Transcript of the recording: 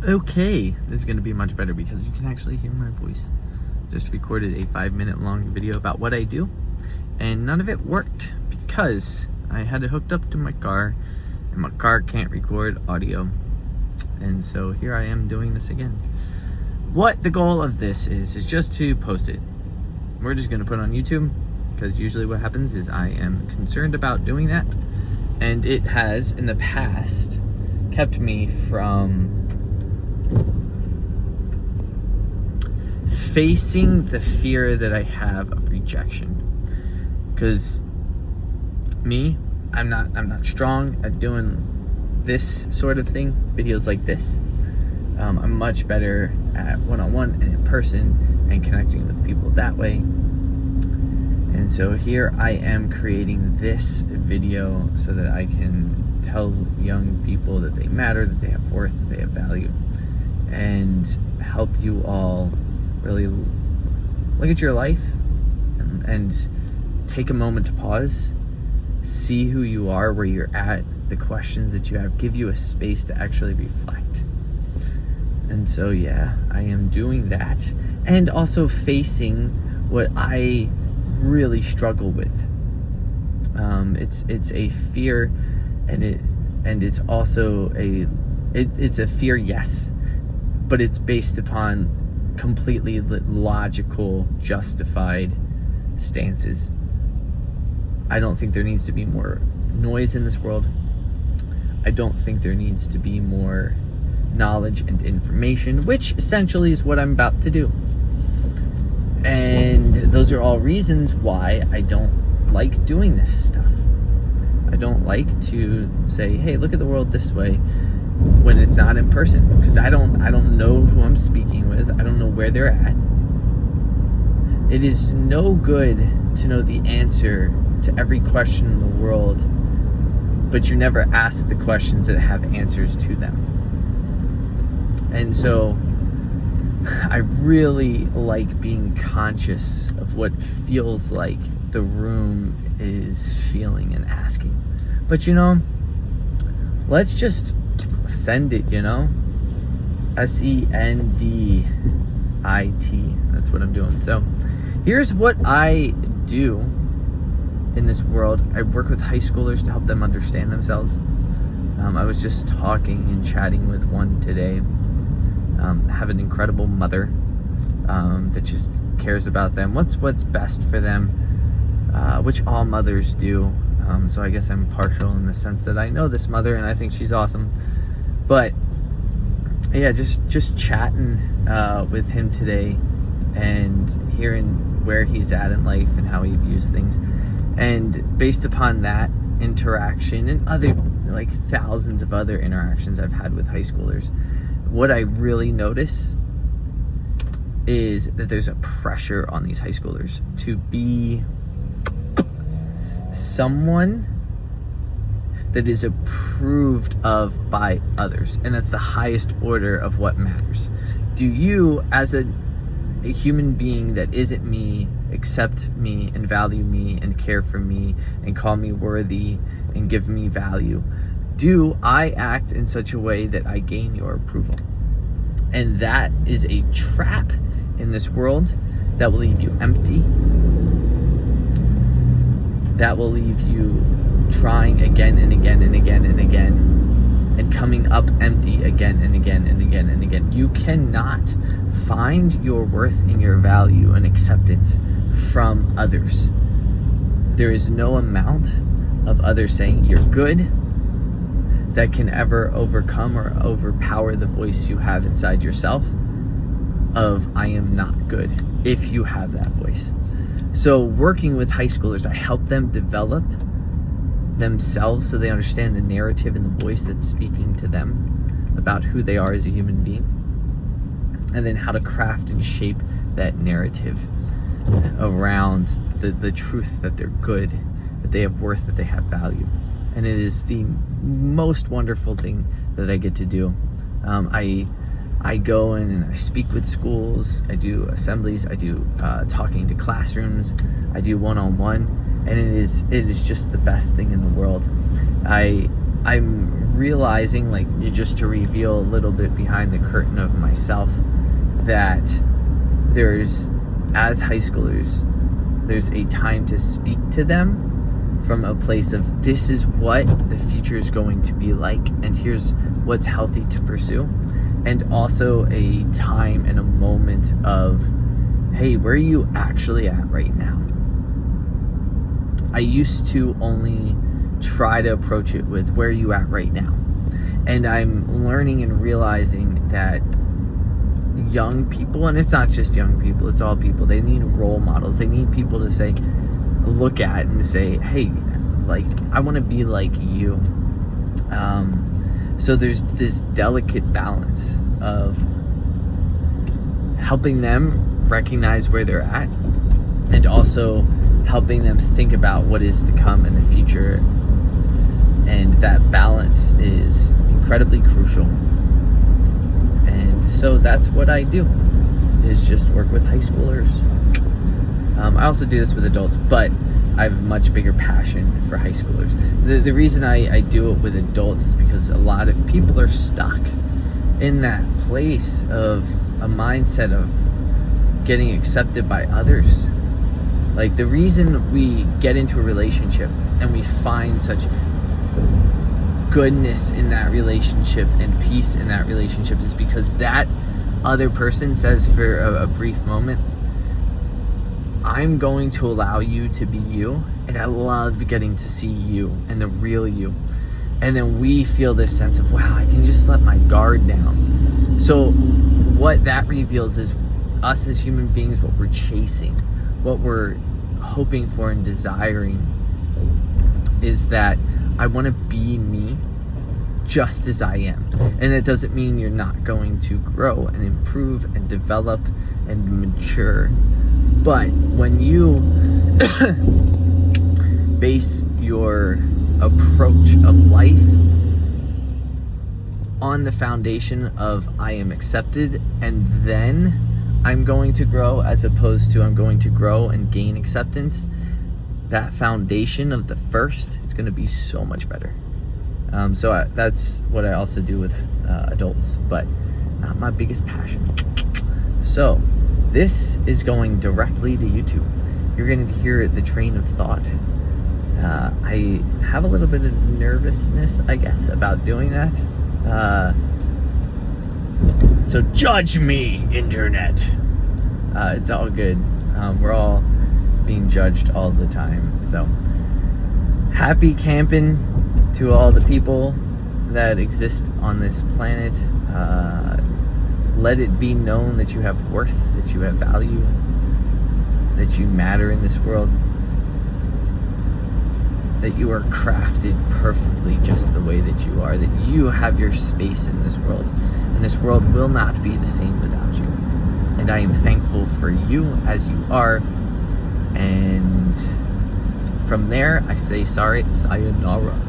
Okay, this is going to be much better because you can actually hear my voice. Just recorded a 5-minute long video about what I do, and none of it worked because I had it hooked up to my car, and my car can't record audio. And so here I am doing this again. What the goal of this is just to post it. We're just going to put it on YouTube because usually what happens is I am concerned about doing that, and it has in the past kept me from facing the fear that I have of rejection. Because me, I'm not strong at doing this sort of thing, videos like this. I'm much better at one-on-one and in person and connecting with people that way. And so here I am creating this video so that I can tell young people that they matter, that they have worth, that they have value, and help you all really look at your life and take a moment to pause, see who you are, where you're at, the questions that you have, give you a space to actually reflect. And so yeah, I am doing that, and also facing what I really struggle with. It's a fear, and it's also it's a fear, yes, but it's based upon completely logical, justified stances. I don't think there needs to be more noise in this world. I don't think there needs to be more knowledge and information, which essentially is what I'm about to do. And those are all reasons why I don't like doing this stuff. I don't like to say, hey, look at the world this way, when it's not in person, because I don't know who I'm speaking with. I don't know where they're at. It is no good to know the answer to every question in the world, but you never ask the questions that have answers to them. And so I really like being conscious of what feels like the room is feeling and asking. But let's just send it, SENDIT. That's what I'm doing. So here's what I do in this world. I work with high schoolers to help them understand themselves. I was just talking and chatting with one today. Have an incredible mother that just cares about them, what's best for them, which all mothers do. So I guess I'm partial in the sense that I know this mother and I think she's awesome. But yeah, just chatting with him today and hearing where he's at in life and how he views things. And based upon that interaction and other thousands of other interactions I've had with high schoolers, what I really notice is that there's a pressure on these high schoolers to be someone that is approved of by others, and that's the highest order of what matters. Do you, as a human being that isn't me, accept me and value me and care for me and call me worthy and give me value? Do I act in such a way that I gain your approval? And that is a trap in this world that will leave you empty, that will leave you trying again and again and again and again, and coming up empty again and again and again and again. You cannot find your worth and your value and acceptance from others. There is no amount of others saying you're good that can ever overcome or overpower the voice you have inside yourself of I am not good, if you have that voice. So working with high schoolers, I help them develop themselves so they understand the narrative and the voice that's speaking to them about who they are as a human being, and then how to craft and shape that narrative around the truth that they're good, that they have worth, that they have value. And it is the most wonderful thing that I get to do. I go in and I speak with schools, I do assemblies, I do talking to classrooms, I do one-on-one, and it is just the best thing in the world. I'm realizing, like, just to reveal a little bit behind the curtain of myself, that as high schoolers, there's a time to speak to them from a place of, this is what the future is going to be like, and here's what's healthy to pursue. And also a time and a moment of, hey, where are you actually at right now? I used to only try to approach it with, where are you at right now? And I'm learning and realizing that young people, and it's not just young people, it's all people, they need role models. They need people to say, look at and say, hey, like, I want to be like you. So there's this delicate balance of helping them recognize where they're at, and also helping them think about what is to come in the future. And that balance is incredibly crucial. And so that's what I do, is just work with high schoolers. I also do this with adults, but I have a much bigger passion for high schoolers. The reason I do it with adults is because a lot of people are stuck in that place of a mindset of getting accepted by others. Like, the reason we get into a relationship and we find such goodness in that relationship and peace in that relationship is because that other person says for a brief moment, I'm going to allow you to be you, and I love getting to see you and the real you. And then we feel this sense of, wow, I can just let my guard down. So what that reveals is us as human beings, what we're chasing, what we're hoping for and desiring, is that I want to be me just as I am. And it doesn't mean you're not going to grow and improve and develop and mature. But when you base your approach of life on the foundation of, I am accepted and then I'm going to grow, as opposed to I'm going to grow and gain acceptance, that foundation of the first is going to be so much better. So that's what I also do with adults, but not my biggest passion. So this is going directly to YouTube. You're going to hear the train of thought. I have a little bit of nervousness, I guess, about doing that. So judge me, internet. It's all good. We're all being judged all the time. So happy camping to all the people that exist on this planet. Let it be known that you have worth, that you have value, that you matter in this world, that you are crafted perfectly just the way that you are, that you have your space in this world, and this world will not be the same without you. And I am thankful for you as you are, and from there I say sayonara.